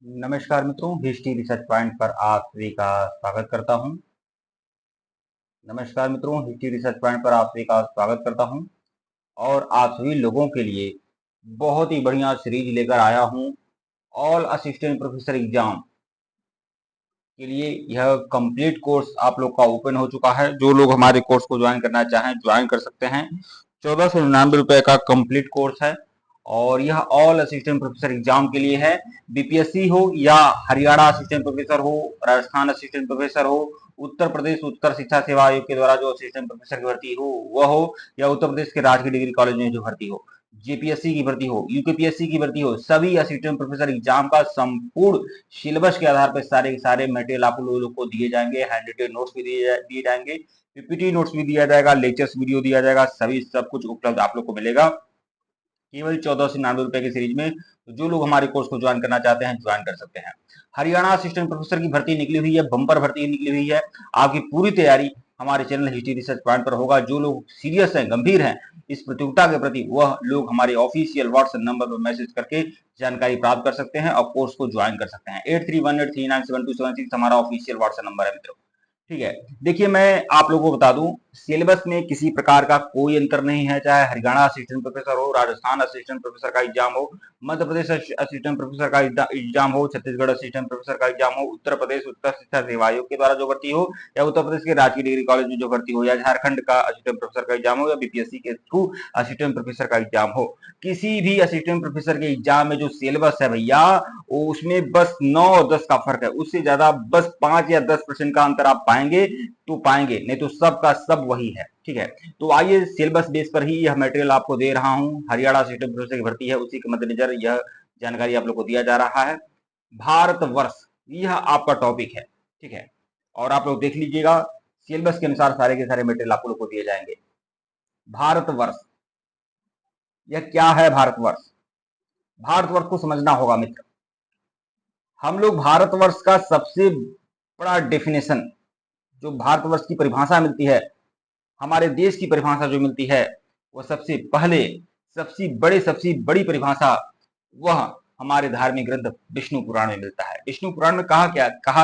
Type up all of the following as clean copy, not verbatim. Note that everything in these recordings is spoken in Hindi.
नमस्कार मित्रों, हिस्ट्री रिसर्च पॉइंट पर आप सभी का स्वागत करता हूं। नमस्कार मित्रों, हिस्ट्री रिसर्च पॉइंट पर आप सभी का स्वागत करता हूं और आप सभी लोगों के लिए बहुत ही बढ़िया सीरीज लेकर आया हूं। ऑल असिस्टेंट प्रोफेसर एग्जाम के लिए यह कंप्लीट कोर्स आप लोग का ओपन हो चुका है। जो लोग हमारे कोर्स को ज्वाइन करना चाहें ज्वाइन कर सकते हैं। 1499 रुपए का कंप्लीट कोर्स है और यह ऑल असिस्टेंट प्रोफेसर एग्जाम के लिए है। बीपीएससी हो या हरियाणा असिस्टेंट प्रोफेसर हो, राजस्थान असिस्टेंट प्रोफेसर हो, उत्तर प्रदेश उत्तर शिक्षा सेवा आयोग के द्वारा जो असिस्टेंट प्रोफेसर की भर्ती हो वह हो, या उत्तर प्रदेश के राजकीय डिग्री कॉलेज में जो भर्ती हो, जेपीएससी की भर्ती हो, यूकेपीएससी की भर्ती हो, सभी असिस्टेंट प्रोफेसर एग्जाम का संपूर्ण सिलेबस के आधार पर सारे के सारे मटेरियल आप लोगों को दिए जाएंगे। हैंड रिटेन नोट्स भी दिए जाएंगे, पीपीटी नोट्स भी दिया जाएगा, लेक्चर्स वीडियो दिया जाएगा, सभी सब कुछ उपलब्ध आप लोग को मिलेगा केवल 1499 की सीरीज में। तो जो लोग हमारे कोर्स को ज्वाइन करना चाहते हैं ज्वाइन कर सकते हैं। हरियाणा असिस्टेंट प्रोफेसर की भर्ती निकली हुई है, बम्पर भर्ती निकली हुई है। आपकी पूरी तैयारी हमारे चैनल हिस्ट्री रिसर्च पॉइंट पर होगा। जो लोग सीरियस हैं, गंभीर हैं इस प्रतियोगिता के प्रति, वह लोग हमारे ऑफिशियल व्हाट्सएप नंबर पर मैसेज करके जानकारी प्राप्त कर सकते हैं और कोर्स को ज्वाइन कर सकते हैं। 8318397276 हमारा ऑफिशियल व्हाट्सएप नंबर है मित्रों। ठीक है, देखिए मैं आप लोगों को बता दूं, सिलेबस में किसी प्रकार का कोई अंतर नहीं है। चाहे हरियाणा असिस्टेंट प्रोफेसर हो, राजस्थान असिस्टेंट प्रोफेसर का एग्जाम हो, मध्य प्रदेश असिस्टेंट प्रोफेसर का एग्जाम हो, छत्तीसगढ़ असिस्टेंट प्रोफेसर का एग्जाम हो, उत्तर प्रदेश उत्तर शिक्षा सेवा आयोग के द्वारा जो भर्ती हो, या उत्तर प्रदेश के राजकीय डिग्री कॉलेज में जो भर्ती हो, या झारखंड का असिस्टेंट प्रोफेसर का एग्जाम हो, या बीपीएससी के थ्रू असिस्टेंट प्रोफेसर का एग्जाम हो, किसी भी असिस्टेंट प्रोफेसर के एग्जाम में जो सिलेबस है भैया, उसमें बस 9 और 10 का फर्क है। उससे ज्यादा बस 5 या 10% का अंतर आप पाएंगे तो पाएंगे, नहीं तो सब का सब वही है। ठीक है, तो आइए सिलेबस बेस पर ही यह मटेरियल आपको दे रहा हूं। हरियाणा असिस्टेंट प्रोफेसर की भर्ती है, उसी के मद्देनजर यह जानकारी आप लोग को दिया जा रहा है। भारतवर्ष यह आपका टॉपिक है। ठीक है, और आप लोग देख लीजिएगा सिलेबस के अनुसार सारे के सारे मटेरियल आप लोग को दिए जाएंगे। भारतवर्ष यह क्या है? भारतवर्ष, भारतवर्ष को समझना होगा मित्र। हम लोग भारतवर्ष का सबसे बड़ा डेफिनेशन, जो भारतवर्ष की परिभाषा मिलती है, हमारे देश की परिभाषा जो मिलती है, वह सबसे पहले सबसे बड़ी परिभाषा वह हमारे धार्मिक ग्रंथ विष्णु पुराण में मिलता है। विष्णु पुराण में कहा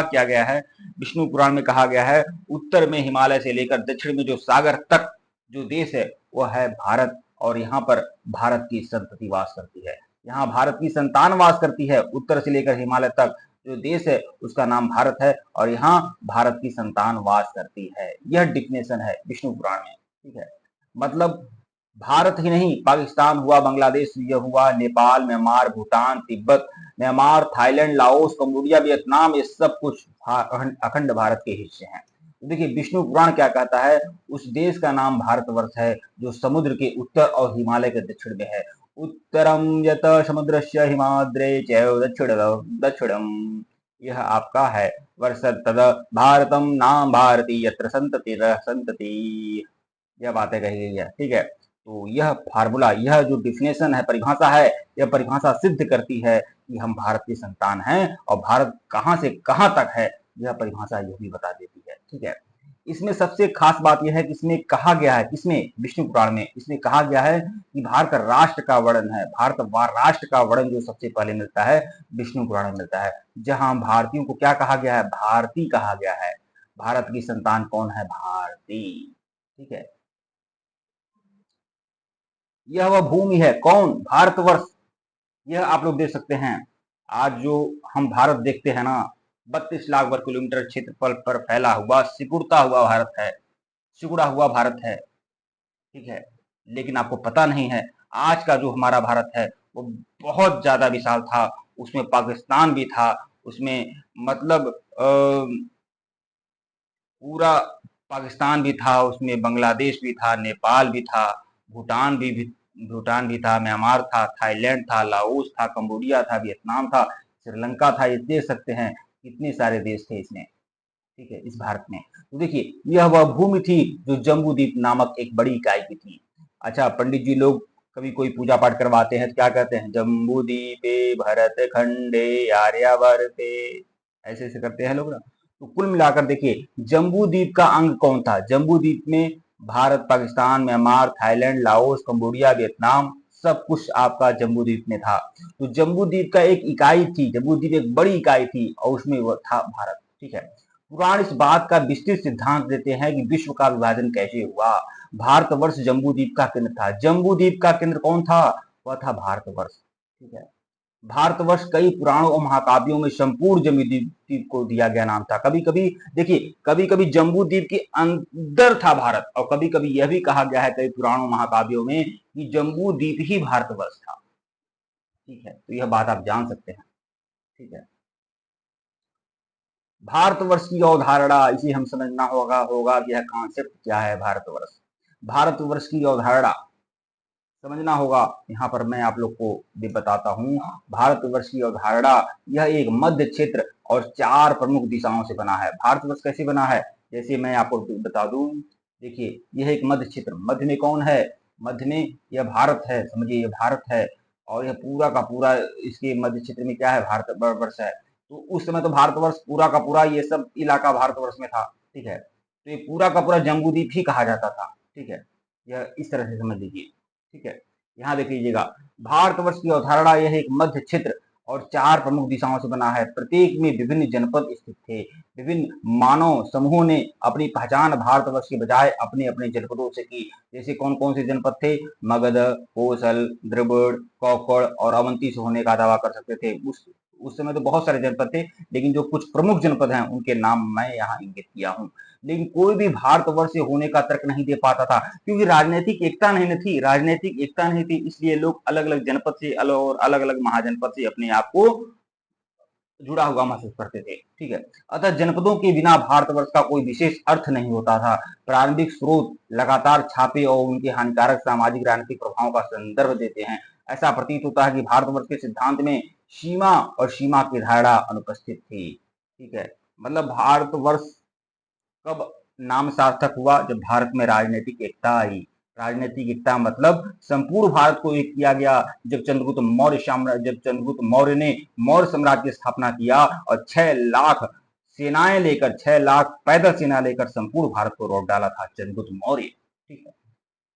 क्या गया है? विष्णु पुराण में कहा गया है, उत्तर में हिमालय से लेकर दक्षिण में जो सागर तक जो देश है वह है भारत, और यहाँ पर भारत की संतति वास करती है। यहाँ भारत की संतान वास करती है। उत्तर से लेकर हिमालय तक जो देश है उसका नाम भारत है और यहाँ भारत की संतान वास करती है। यह डिफिनेशन है विष्णु पुराण में। ठीक है, मतलब भारत ही नहीं, पाकिस्तान हुआ, बांग्लादेश यह हुआ, Nepal, Myanmar, Bhutan, Tibet, Myanmar, Thailand, Laos, Cambodia, Vietnam, ये सब कुछ अखंड भारत के हिस्से हैं। तो देखिए विष्णु पुराण क्या कहता है, उस देश का नाम भारतवर्ष है जो समुद्र के उत्तर और हिमालय के दक्षिण में है। उत्तरम यत समुद्रस्य हिमाद्रे चैव दक्षिणम, यह आपका है वर्ष तद भारतम नाम भारती यत्र संतति संतति, यह बातें कही गई है। ठीक है, तो यह फार्मूला, यह जो डिफिनेशन है, परिभाषा है, यह परिभाषा सिद्ध करती है कि हम भारत की संतान हैं और भारत कहां से कहां तक है, यह परिभाषा यह भी बता देती है। ठीक है, इसमें सबसे खास बात यह है कि इसमें कहा गया है, किसमें? विष्णु पुराण में इसमें कहा गया है कि भारत राष्ट्र का वर्णन है, भारत राष्ट्र का वर्णन जो सबसे पहले मिलता है विष्णु पुराण में मिलता है, जहां भारतीयों को क्या कहा गया है? भारती कहा गया है। भारत की संतान कौन है? भारती। ठीक है, यह वह भूमि है, कौन? भारतवर्ष। यह आप लोग देख सकते हैं, आज जो हम भारत देखते हैं ना, 32 लाख वर्ग किलोमीटर क्षेत्रफल पर फैला हुआ सिकुड़ता हुआ भारत है, सिकुड़ा हुआ भारत है। ठीक है, लेकिन आपको पता नहीं है आज का जो हमारा भारत है वो बहुत ज्यादा विशाल था। उसमें पाकिस्तान भी था, उसमें मतलब पूरा पाकिस्तान भी था, उसमें बांग्लादेश भी था, नेपाल भी था, भूटान भी था, म्यांमार था, थाईलैंड था, लाओस था, कंबोडिया था, वियतनाम था, श्रीलंका था। ये देख सकते हैं कितने सारे देश थे इसमें। ठीक है, इस भारत में। तो देखिए यह वह भूमि थी जो जम्बू द्वीप नामक एक बड़ी इकाई की थी। अच्छा, पंडित जी लोग कभी कोई पूजा पाठ करवाते हैं तो क्या कहते हैं? जम्बू द्वीपे भरत खंडे आर्यावर्ते, ऐसे ऐसे करते हैं लोग ना। तो कुल मिलाकर देखिए जम्बू द्वीप का अंग कौन था? जम्बू द्वीप में Bharat, Pakistan, Myanmar, Thailand, Laos, Cambodia, Vietnam सब कुछ आपका जम्बूद्वीप में था। तो जम्बूद्वीप का एक इकाई थी, जम्बूद्वीप एक बड़ी इकाई थी और उसमें वो था भारत। ठीक है, पुराण इस बात का विस्तृत सिद्धांत देते हैं कि विश्व का विभाजन कैसे हुआ। भारतवर्ष जम्बूद्वीप का केंद्र था। जम्बूद्वीप का केंद्र कौन था? वह था भारतवर्ष। ठीक है, भारतवर्ष कई पुराणों और महाकाव्यों में संपूर्ण जम्बूद्वीप को दिया गया नाम था। कभी कभी देखिए, कभी कभी जम्बूद्वीप के अंदर था भारत, और कभी कभी यह भी कहा गया है कई पुराणों महाकाव्यों में कि जम्बूद्वीप ही भारतवर्ष था। ठीक है, तो यह बात आप जान सकते हैं। ठीक है, भारतवर्ष की अवधारणा, इसे हम समझना होगा कि यह कॉन्सेप्ट क्या है। भारतवर्ष, भारतवर्ष की अवधारणा समझना होगा। यहाँ पर मैं आप लोग को भी बताता हूँ। भारतवर्ष की अवधारणा, यह एक मध्य क्षेत्र और 4 प्रमुख दिशाओं से बना है। भारतवर्ष कैसे बना है, जैसे मैं आपको बता दूं। देखिए, यह एक मध्य क्षेत्र, मध्य में कौन है? मध्य में यह भारत है, समझिए यह भारत है, और यह पूरा का पूरा इसके मध्य क्षेत्र में क्या है? भारतवर्ष है। तो उस समय तो भारतवर्ष पूरा का पूरा ये सब इलाका भारतवर्ष में था। ठीक है, तो ये पूरा का पूरा जम्बूद्वीप ही कहा जाता था। ठीक है, यह इस तरह से समझ लीजिए। ठीक है, यहाँ देख लीजिएगा, भारतवर्ष की अवधारणा, यह एक मध्य क्षेत्र और 4 प्रमुख दिशाओं से बना है। प्रत्येक में विभिन्न जनपद स्थित थे। विभिन्न मानव समूहों ने अपनी पहचान भारतवर्ष के बजाय अपने अपने जनपदों से की। जैसे कौन कौन से जनपद थे? मगध, कोसल, द्रविड़, कौकड़ और अवंती से होने का दावा कर सकते थे। उस समय तो बहुत सारे जनपद थे, लेकिन जो कुछ प्रमुख जनपद हैं उनके नाम मैं यहाँ इंगित किया हूँ। लेकिन कोई भी भारतवर्ष से होने का तर्क नहीं दे पाता था, क्योंकि राजनीतिक एकता नहीं थी। राजनीतिक एकता नहीं थी, इसलिए लोग अलग अलग जनपद से और अलग अलग महाजनपद से अपने आप को जुड़ा हुआ महसूस करते थे। ठीक है, अतः जनपदों के बिना भारतवर्ष का कोई विशेष अर्थ नहीं होता था। प्रारंभिक स्रोत लगातार छापे और उनके हानिकारक सामाजिक राजनीतिक प्रभावों का संदर्भ देते हैं। ऐसा प्रतीत होता है कि भारतवर्ष के सिद्धांत में सीमा और सीमा की धारणा अनुपस्थित थी। ठीक है, मतलब भारतवर्ष कब नाम सार्थक हुआ? जब भारत में राजनीतिक एकता आई। राजनीतिक एकता मतलब संपूर्ण भारत को एक किया गया। जब चंद्रगुप्त मौर्य ने मौर्य साम्राज्य की स्थापना किया और 6 लाख सेनाएं लेकर, 6 लाख पैदल सेना लेकर संपूर्ण भारत को लौट डाला था चंद्रगुप्त मौर्य। ठीक है,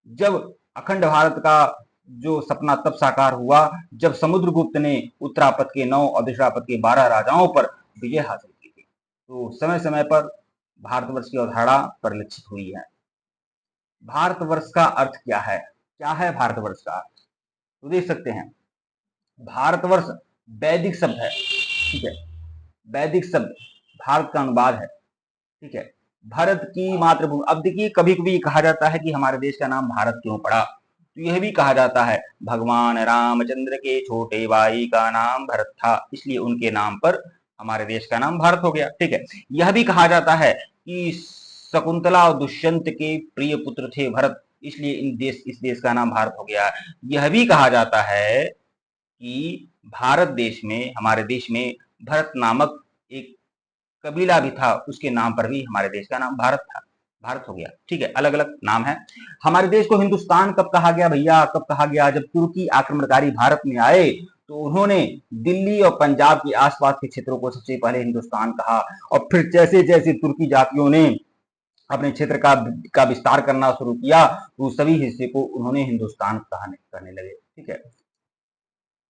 जब अखंड भारत का जो सपना तब साकार हुआ जब समुद्रगुप्त ने उत्तरापद के 9 और दक्षिणापद के 12 राजाओं पर विजय हासिल की थी। तो समय समय पर भारतवर्ष की अवधारणा परिलक्षित हुई है। भारतवर्ष का अर्थ क्या है? क्या है भारतवर्ष का अर्थ? तो देख सकते हैं, भारतवर्ष वैदिक शब्द है। ठीक है, वैदिक शब्द भारत का अनुवाद है। ठीक है, भारत की मातृभूमि। अब देखिए, कभी कभी कहा जाता है कि हमारे देश का नाम भारत क्यों पड़ा, तो यह भी कहा जाता है भगवान रामचंद्र के छोटे भाई का नाम भरत था, इसलिए उनके नाम पर हमारे देश का नाम भारत हो गया। ठीक है, यह भी कहा जाता है कि शकुंतला और दुष्यंत के प्रिय पुत्र थे भरत, इसलिए इस देश का नाम भारत हो गया। यह भी कहा जाता है कि भारत देश में, हमारे देश में भरत नामक एक कबीला भी था, उसके नाम पर भी हमारे देश का नाम भारत था, भारत हो गया। ठीक है, अलग अलग नाम है। हमारे देश को हिंदुस्तान कब कहा गया भैया? कब कहा गया? जब तुर्की आक्रमणकारी भारत में आए तो उन्होंने दिल्ली और पंजाब के आसपास के क्षेत्रों को सबसे पहले हिंदुस्तान कहा, और फिर जैसे जैसे तुर्की जातियों ने अपने क्षेत्र का विस्तार करना शुरू किया तो सभी हिस्से को उन्होंने हिंदुस्तान कहने लगे। ठीक है,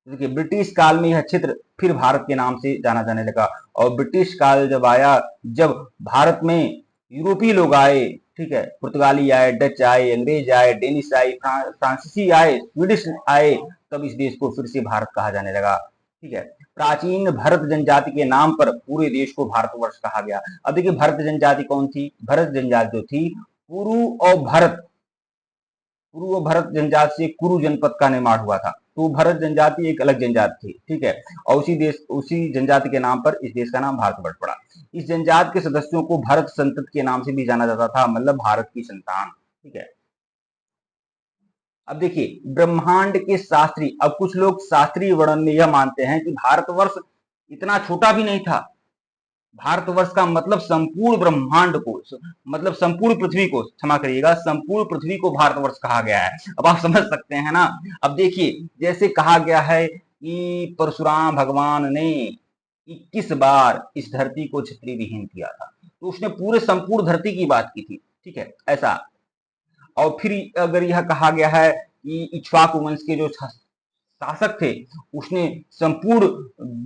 देखिए, ब्रिटिश काल में यह क्षेत्र फिर भारत के नाम से जाना जाने लगा, और ब्रिटिश काल जब आया, जब भारत में यूरोपीय लोग आए, ठीक है, पुर्तगाली आए, डच आए, अंग्रेज आए, डेनिश आए, फ्रांसीसी आए, स्वीडिश आए, तब इस देश को फिर से भारत कहा जाने लगा। ठीक है, प्राचीन भरत जनजाति के नाम पर पूरे देश को भारतवर्ष कहा गया। अब देखिए, भरत जनजाति कौन थी? भरत जनजाति जो थी, कुरु और भरत, कुरु और भरत जनजाति से कुरु जनपद का निर्माण हुआ था। तो भरत जनजाति एक अलग जनजाति थी। ठीक है, और उसी जनजाति के नाम पर इस देश का नाम भारतवर्ष पड़ा। इस जनजाति के सदस्यों को भरत संतति के नाम से भी जाना जाता था, मतलब भारत की संतान। ठीक है, अब देखिए, ब्रह्मांड के शास्त्री, अब कुछ लोग शास्त्रीय वर्णन में यह मानते हैं कि भारतवर्ष इतना छोटा भी नहीं था। भारतवर्ष का मतलब संपूर्ण ब्रह्मांड को, मतलब संपूर्ण पृथ्वी को, क्षमा करिएगा, संपूर्ण पृथ्वी को भारतवर्ष कहा गया है। अब आप समझ सकते हैं ना। अब देखिए, जैसे कहा गया है कि परशुराम भगवान ने 21 बार इस धरती को क्षत्रिय विहीन किया था, तो उसने पूरे संपूर्ण धरती की बात की थी। ठीक है, ऐसा। और फिर अगर यह कहा गया है कि इक्ष्वाकु वंश के जो शासक थे उसने संपूर्ण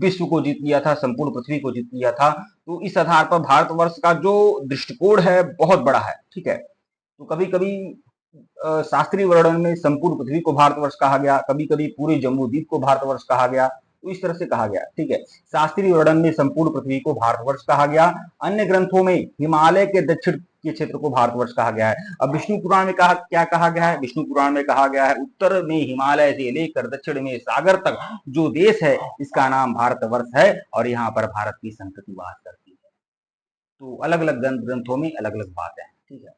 विश्व को जीत लिया था, संपूर्ण पृथ्वी को जीत लिया था। तो इस आधार पर भारतवर्ष का जो दृष्टिकोण है बहुत बड़ा है, ठीक है। तो कभी कभी शास्त्रीय वर्णन में संपूर्ण पृथ्वी को भारतवर्ष कहा गया, कभी कभी पूरे जम्बू द्वीप को भारतवर्ष कहा गया, तो इस तरह से कहा गया, ठीक है। शास्त्रीय वर्णन में संपूर्ण पृथ्वी को भारतवर्ष कहा गया। अन्य ग्रंथों में हिमालय के दक्षिण के क्षेत्र को भारतवर्ष कहा गया है। अब विष्णु पुराण में क्या कहा गया है? विष्णु पुराण में कहा गया है उत्तर में हिमालय से लेकर दक्षिण में सागर तक जो देश है इसका नाम भारतवर्ष है और यहाँ पर भारत की संस्कृति वास करती है। तो अलग अलग ग्रंथों में अलग अलग बातें हैं, ठीक है।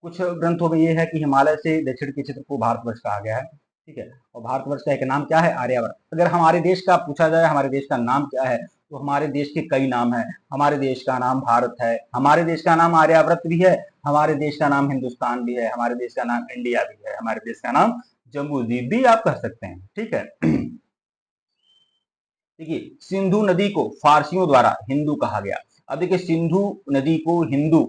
कुछ ग्रंथों में यह है कि हिमालय से दक्षिण के क्षेत्र को भारतवर्ष कहा गया है, ठीक है। और भारतवर्ष का एक नाम क्या है? आर्यावर्त। अगर हमारे देश का पूछा जाए हमारे देश का नाम क्या है, तो हमारे देश के कई नाम है। हमारे देश का नाम भारत है, हमारे देश का नाम आर्यावर्त भी है, हमारे देश का नाम हिंदुस्तान भी है, हमारे देश का नाम इंडिया भी है, हमारे देश का नाम जम्बू द्वीप भी आप कह सकते हैं, ठीक है। देखिए, सिंधु नदी को फारसियों द्वारा हिंदू कहा गया। अब देखिए, सिंधु नदी को हिंदू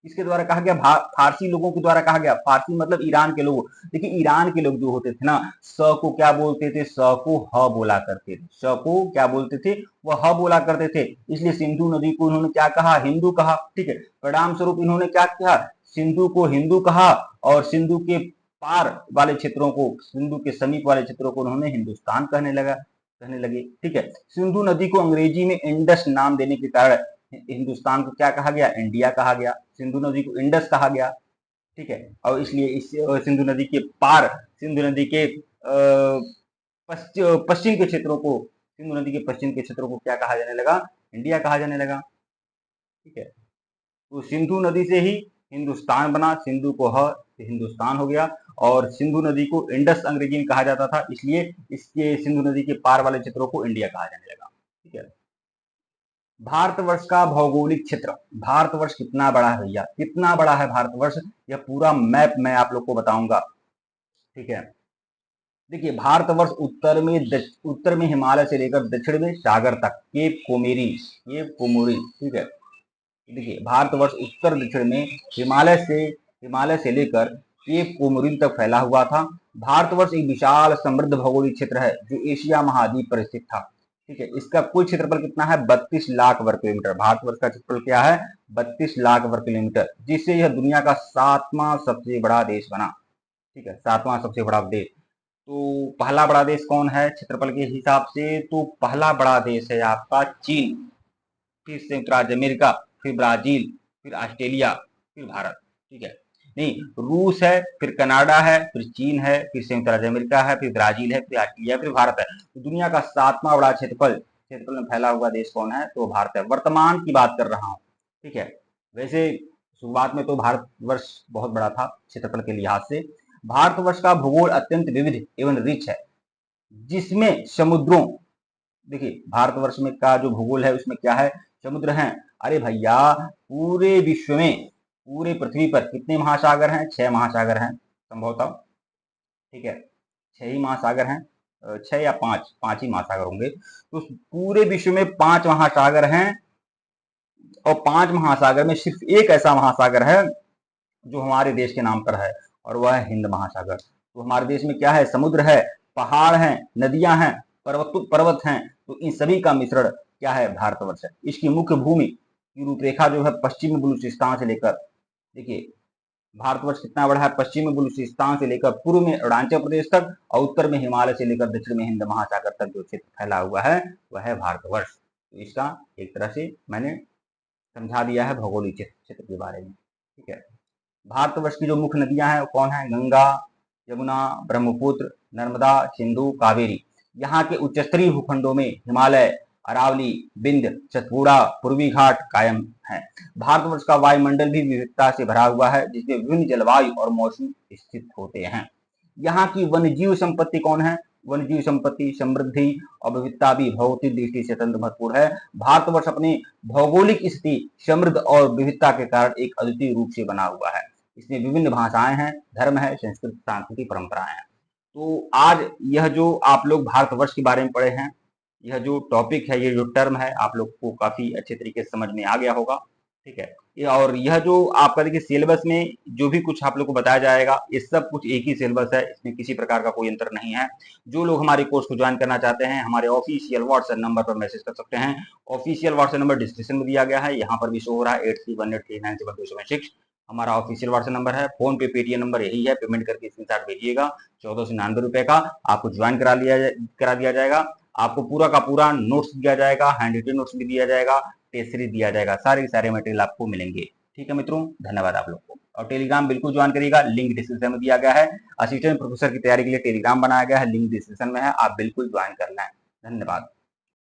किसके द्वारा कहा गया? फारसी लोगों के द्वारा कहा गया। फारसी मतलब ईरान के लोग। देखिए, ईरान के लोग जो होते थे ना, स को क्या बोलते थे? स को ह बोला करते थे। स को क्या बोलते थे? वह ह बोला करते थे। इसलिए सिंधु नदी को इन्होंने क्या कहा? हिंदू कहा, ठीक है। परिणाम स्वरूप इन्होंने क्या किया? सिंधु को हिंदू कहा और सिंधु के पार वाले क्षेत्रों को, सिंधु के समीप वाले क्षेत्रों को उन्होंने हिंदुस्तान कहने लगे, ठीक है। सिंधु नदी को अंग्रेजी में इंडस नाम देने के कारण हिंदुस्तान को क्या कहा गया? इंडिया कहा गया। सिंधु नदी को इंडस कहा गया, ठीक है। और इसलिए इस सिंधु नदी के पार, सिंधु नदी के पश्चिम के क्षेत्रों को, सिंधु नदी के पश्चिम के क्षेत्रों को क्या कहा जाने लगा? इंडिया कहा जाने लगा, ठीक है। तो सिंधु नदी से ही हिंदुस्तान बना, सिंधु को ह हिंदुस्तान हो गया और सिंधु नदी को इंडस अंग्रेजी में कहा जाता था, इसलिए इसके सिंधु नदी के पार वाले क्षेत्रों को इंडिया कहा जाने लगा, ठीक है। भारतवर्ष का भौगोलिक क्षेत्र, भारतवर्ष कितना बड़ा है भैया? कितना बड़ा है भारतवर्ष? यह पूरा मैप मैं आप लोग को बताऊंगा, ठीक है। देखिए, भारतवर्ष उत्तर में हिमालय से लेकर दक्षिण में सागर तक, केप कोमोरिन, ठीक है। देखिए, भारतवर्ष उत्तर दक्षिण में हिमालय से लेकर केप कोमोरिन तक फैला हुआ था। भारतवर्ष एक विशाल समृद्ध भौगोलिक क्षेत्र है जो एशिया महाद्वीप पर स्थित था, ठीक है। इसका कुल क्षेत्रफल कितना है? 32 लाख वर्ग किलोमीटर। भारतवर्ष का क्षेत्रफल क्या है? 32 लाख वर्ग किलोमीटर, जिससे यह दुनिया का 7वां सबसे बड़ा देश बना, ठीक है। 7वां सबसे बड़ा देश। तो पहला बड़ा देश कौन है क्षेत्रफल के हिसाब से? तो पहला बड़ा देश है आपका चीन, फिर संयुक्त राज्य अमेरिका, फिर ब्राजील, फिर ऑस्ट्रेलिया, फिर भारत, ठीक है। नहीं, रूस है, फिर कनाडा है, फिर चीन है, फिर संयुक्त राज्य अमेरिका है, फिर ब्राजील है, फिर ऑस्ट्रेलिया, फिर भारत है। तो दुनिया का 7वां बड़ा क्षेत्रफल में फैला हुआ देश कौन है? तो भारत है। वर्तमान की बात कर रहा हूँ, ठीक है। वैसे शुरुआत में तो भारतवर्ष बहुत बड़ा था क्षेत्रफल के लिहाज से। भारतवर्ष का भूगोल अत्यंत विविध एवं रिच है, जिसमें समुद्रों, देखिए भारतवर्ष में का जो भूगोल है उसमें क्या है? समुद्र हैं। अरे भैया, पूरे विश्व में, पूरे पृथ्वी पर कितने महासागर हैं? 6 महासागर हैं संभवतः, ठीक है। 6 ही महासागर हैं, 6 या 5 ही महासागर होंगे। तो पूरे विश्व में 5 महासागर हैं और 5 महासागर में सिर्फ एक ऐसा महासागर है जो हमारे देश के नाम पर है और वह है हिंद महासागर। तो हमारे देश में क्या है? समुद्र है, पहाड़ हैं, नदियां हैं, पर्वत हैं। तो इन सभी का मिश्रण क्या है? भारतवर्ष है। इसकी मुख्य भूमि की रूपरेखा जो है पश्चिमी बलूचिस्तान से लेकर, देखिए भारतवर्ष कितना बड़ा है? पश्चिमी बलूचिस्तान से लेकर पूर्व में अरुणाचल प्रदेश तक और उत्तर में हिमालय से लेकर दक्षिण में हिंद महासागर तक जो क्षेत्र फैला हुआ है वह है भारतवर्ष। तो इसका एक तरह से मैंने समझा दिया है भौगोलिक क्षेत्र के बारे में, ठीक है। भारतवर्ष की जो मुख्य नदियां हैं कौन है? गंगा, यमुना, ब्रह्मपुत्र, नर्मदा, सिंधु, कावेरी। यहाँ के उच्चस्तरीय भूखंडों में हिमालय, अरावली, विंध्य, सतपुड़ा, पूर्वी घाट कायम है। भारतवर्ष का वायुमंडल भी विविधता से भरा हुआ है, जिसमें विभिन्न जलवायु और मौसम स्थित होते हैं। यहाँ की वन्यजीव संपत्ति कौन है? वन्यजीव संपत्ति, समृद्धि और विविधता भी भौगोलिक दृष्टि से अत्यंत महत्वपूर्ण है। भारतवर्ष अपनी भौगोलिक स्थिति, समृद्ध और विविधता के कारण एक अद्वितीय रूप से बना हुआ है। इसमें विभिन्न भाषाएं हैं, धर्म है, संस्कृति, सांस्कृतिक परंपराएं हैं। तो आज यह जो आप लोग भारतवर्ष के बारे में पढ़े हैं, यह जो टॉपिक है, ये जो टर्म है, आप लोग को काफी अच्छे तरीके से समझ में आ गया होगा, ठीक है। और यह जो आपका देखिए सिलेबस में जो भी कुछ आप लोग को बताया जाएगा, ये सब कुछ एक ही सिलेबस है, इसमें किसी प्रकार का कोई अंतर नहीं है। जो लोग हमारे कोर्स को ज्वाइन करना चाहते हैं, हमारे ऑफिशियल व्हाट्सएप नंबर पर मैसेज कर सकते हैं। ऑफिशियल व्हाट्सएप नंबर डिस्क्रिप्शन में दिया गया है, यहाँ पर भी शो हो रहा है 8318397276 हमारा ऑफिशियल व्हाट्सएप नंबर है। फोन पे पेटीएम नंबर यही है, पेमेंट करके स्क्रीनशॉट भेजिएगा। 1499 का आपको ज्वाइन करा दिया जाएगा। आपको पूरा का पूरा नोट्स दिया जाएगा, हैंड रिटन नोट्स भी दिया जाएगा, टेस्ट सीरीज दिया जाएगा, सारे मटेरियल आपको मिलेंगे। ठीक है मित्रों, धन्यवाद आप लोग को। और टेलीग्राम बिल्कुल ज्वाइन करिएगा, लिंक डिस्क्रिप्शन में दिया गया है। असिस्टेंट प्रोफेसर की तैयारी के लिए टेलीग्राम बनाया गया है, लिंक डिस्क्रिप्शन में है, आप बिल्कुल ज्वाइन करना है। धन्यवाद।